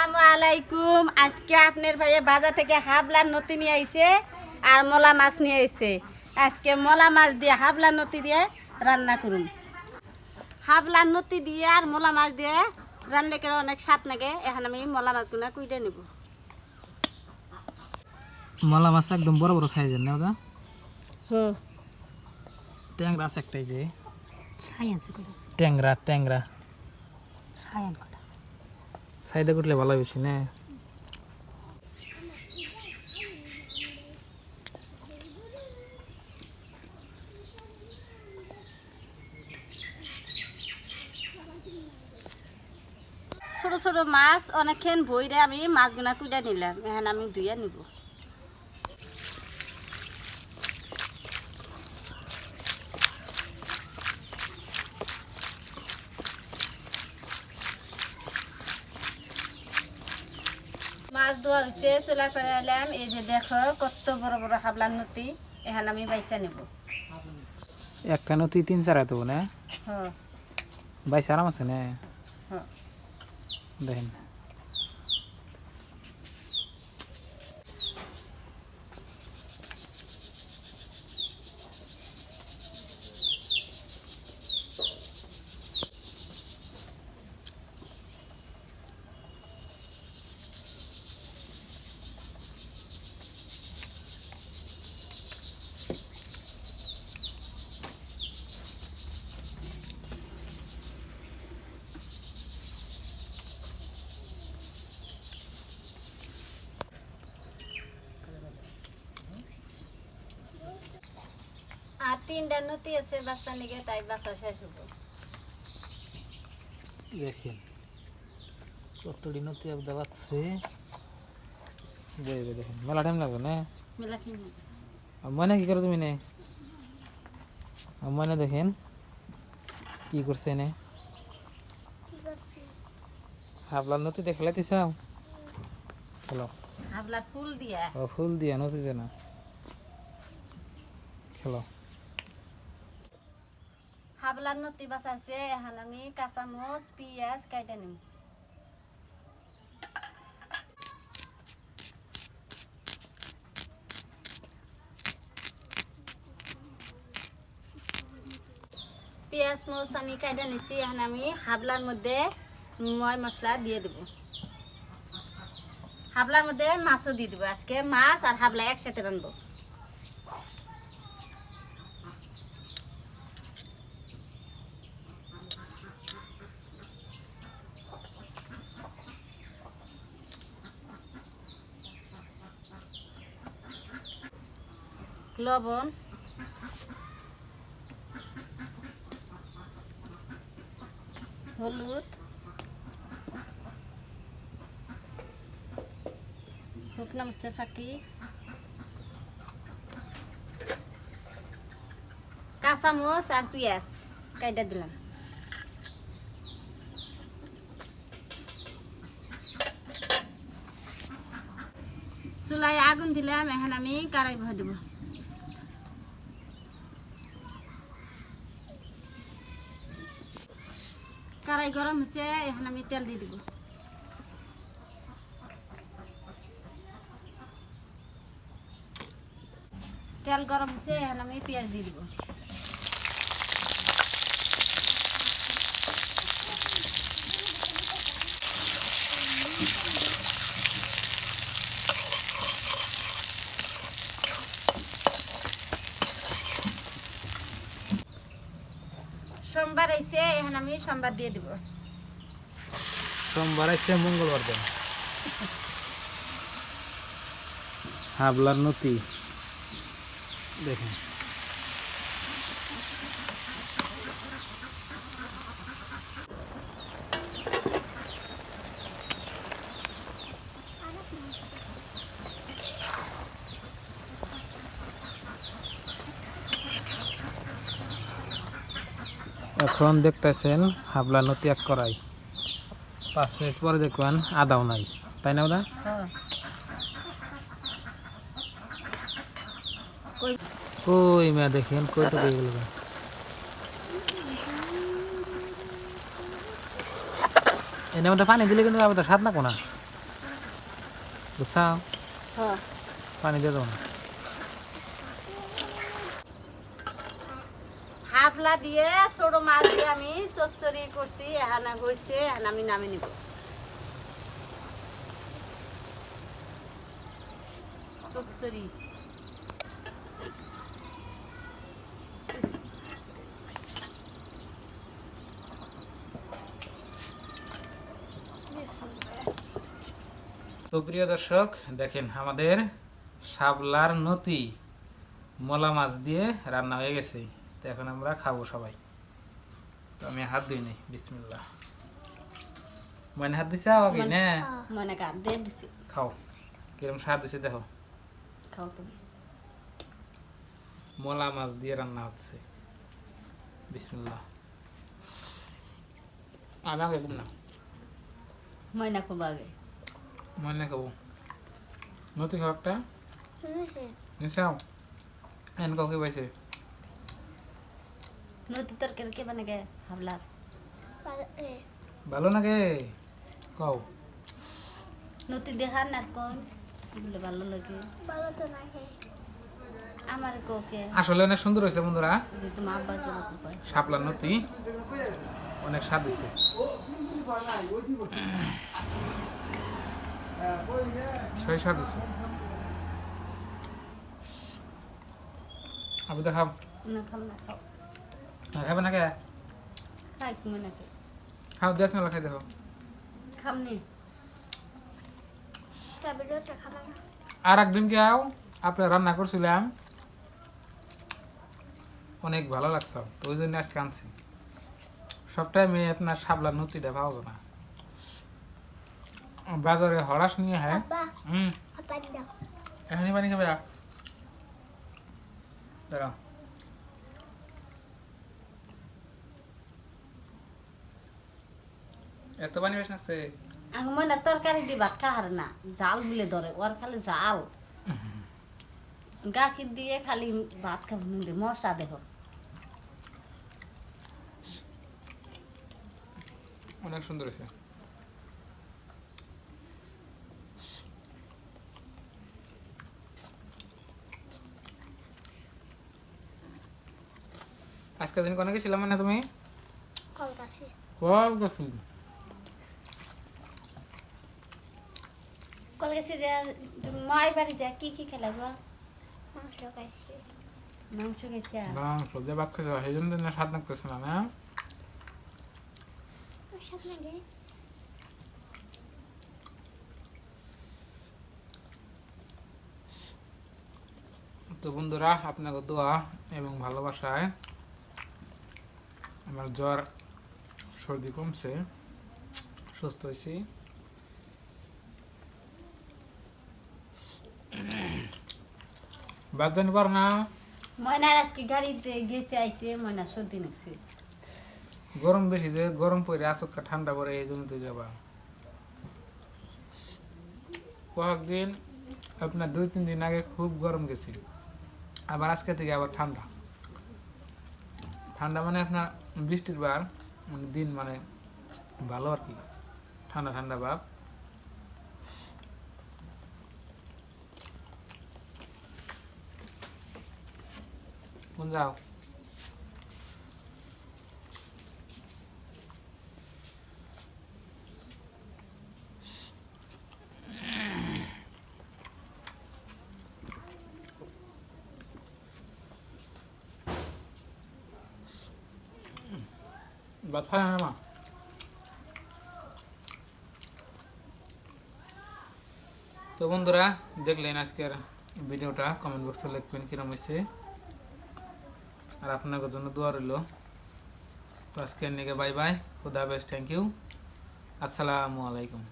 আসসালামু আলাইকুম। আজকে আপনার ভাইয়া বাজার থেকে হাবলার নতি নিয়ে আইছে আর মলা মাছ নিয়ে আইছে। আজকে মলা মাছ দিয়ে হাবলার নতি দিয়ে রান্না করুন। হাবলার নতি দিয়ে আর মলা মাছ দিয়ে রান্না করে অনেক স্বাদ লাগে। এখন আমি মলা মাছগুলো কুইটে নেব। মলা মাছ একদম বড় বড় সাইজের না ওটা? হুম, ট্যাংরা আছে একটাই যে সাইন্স করে ট্যাংরা ট্যাংরা সাইন্স করে সাইডে করলে ভালো বেশি না। ছোট ছোট মাছ অনেকক্ষণ বইরে আমি মাছগুলা কুইটে নিলাম। এখন আমি ধুয়ে নিব। মাছ ধোয়া হয়েছে, চুলার পরে এলাম। এই যে দেখো কত বড় বড় হাবলার নতি। এখন আমি বাইসা নেব। একটা নতি 3-4 এত না হ্যাঁ বাইশ আরাম আছে না। হ্যাঁ, দেখেন আর 3টা নতি আছে বাচ্চা নিকে, তাই বাচ্চা শেষ হবো। দেখেন কতটি নতি আবদা বাচ্ছে। দেখেন মেলা টাইম লাগবে না। মেলা কিনে মনে কি করো তুমি নে মনে দেখেন কি করছে নে হাবলার নতি দেখলাইতে চাও। খেলো হাবলার ফুল দিয়া ফুল দিয়া নতি দে না খেলো। হাবলার নতি বাঁচাইছে। এখন আমি কাঁচামচ পিঁয়াজ কাইটা নিম। পেঁয়াজ মচ আমি কাইটা নিছি। এখন আমি হাবলার মধ্যে ময় মশলা দিয়ে দেব। হাবলার মধ্যে মাছও দিয়ে দেবো। আজকে মাছ আর হাবলা একসাথে রানবো। লবণ, হলুদ, শুকনো মরিচের ফাঁকি, কাঁচামচ আর পেঁয়াজ কাইটা দিলাম। চুলায় আগুন দিলাম। এখন আমি কড়াই বহাই দেবো। কড়াই গরম হয়েছে, এখন আমি তেল দিয়ে দিব। তেল গরম হয়েছে, এখন আমি পেঁয়াজ দিয়ে দিব। সোমবার আইছে, এখন আমি সোমবার দিয়ে দিব। সোমবার আছে মঙ্গলবার দেন হাবলার নতি দেখেন। এখন দেখতেছেন হাবলা নতি এক করাই। 5 মিনিট পরে দেখবেন আদাও নাই, তাই না? ওরা কই মেয়া দেখেন কইটা কই গেল। এনে মধ্যে পানি দিলে কিন্তু আবার স্বাদ না কোনা। বুঝছাও হ্যাঁ পানি দিয়ে দাও না হাফলা দিয়ে ছোট মাছ দিয়ে আমি চচ্চড়ি করছি এখানে হয়েছে এখন আমি নামে নিব চচ্চড়ি তো প্রিয় দর্শক দেখেন আমাদের শাপলার নতি মলা মাছ দিয়ে রান্না হয়ে গেছে তো এখন আমরা খাবো সবাই তো আমি হাত দিই নি বিসমিল্লাহ মানে হাত দিছে আগে না মনে কাট দিয়ে দিছি খাও কিরম স্বাদ দিছে দেখো খাও তুমি মলা মাছ দিয়ে রান্না হচ্ছে বিসমিল্লাহ আমি আগে খাবো না ময়না খুব আগে মনে খাবো নতি খাও একটা নিশাও এন কাউকে পাইছে নদী তরকারি কে বানে গে হাবলার ভালো নাগে কও নদী দেখার না কোন বলে ভালো লাগে আমার কোকে আসলে অনেক সুন্দর হয়েছে বন্ধুরা যে তোমার আব্বা তো কয় শাপলার নতি অনেক স্বাদ হয়েছে সেই স্বাদ হয়েছে আবু দেখাও না খাম না খাও না খাবে না কে খাই তুমি নাকি খাও দেখ না খাই দেখো খামনি আর একদিন কে আও আপনার রান্না করছিলাম অনেক ভালো লাগছে তো ওই জন্য আজকে আনছি সব টাইমে আপনার শাপলার নতিটা পাওয়া না বাজারে হরাস নিয়ে হ্যাঁ এখনই পানি খাবে দাঁড়াও এত পানি বেশ লাগছে আমি মনে তরকারি দিবা কার না জাল বলে ধরে ওর খালি জাল গাখির দিয়ে খালি ভাত খাবো মশা দেখো অনেক সুন্দর হয়েছে আজকে দিন কোনে গেছিলাম না তুমি কলকাছি কলকাছি যে তুমি মাই বাড়ি যা কি কি খেলা গো মাংস খাইছে মাংস দিয়ে ভাত খাইছো সেই জন্য না স্বাদ লাগতেছে না না তো বন্ধুরা আপনাকে দোয়া এবং ভালোবাসায় আমার জ্বর সর্দি কমছে সুস্থ হয়েছি বাদ জানি পার না ময়নার আজকে গাড়িতে গেছে আইছে ময়না সর্দি নাকছে গরম বেশি যে গরম পরে আসক্কা ঠান্ডা পরে এই জন্য তো যাবা কয়েকদিন আপনার 2-3 দিন আগে খুব গরম গেছে আবার আজকে থেকে আবার ঠান্ডা ঠান্ডা মানে আপনার বৃষ্টির বার মানে দিন মানে ভালো আর কি ঠান্ডা ঠান্ডা ভাব কোন যাও ভাত খায় না মা তো বন্ধুরা দেখলেন আজকের ভিডিওটা কমেন্ট বক্সে লিখবেন কিরম হয়েছে আর আপনাদের জন্য দোয়া রইল তো আজকের নিকে বাই বাই খুদা হাফেজ থ্যাংক ইউ আসসালামু আলাইকুম